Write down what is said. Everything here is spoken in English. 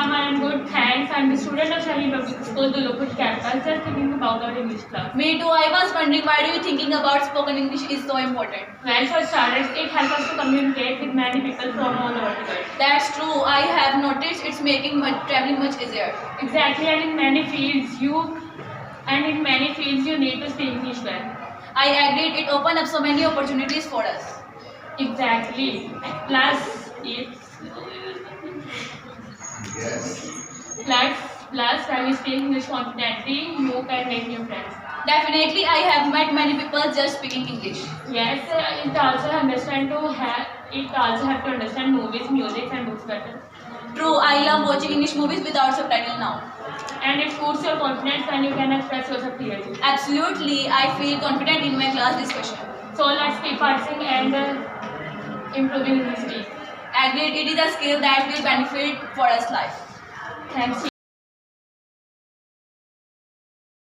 ma'am, I am good, thanks. I am the student of Shahi Public School, Dulopur campus, just thinking about our English class. Me too. I was wondering why do you thinking about spoken English is so important? Well, for starters, it helps us to communicate with many people from all over the world. That's true. I have noticed it's making traveling much easier. Exactly, and in many fields you need to speak English well. I agreed. It opened up so many opportunities for us. Exactly. Plus, when you speak English confidently, you can make new friends. Definitely, I have met many people just speaking English. Yes, it also have to understand movies, music, and books better. True, I love watching English movies without subtitle now. And it boosts your confidence when you can express yourself clearly. Absolutely, I feel confident in my class discussion. So let's keep practicing and improving English. Agreed, it is a skill that will benefit for us life. Thanks.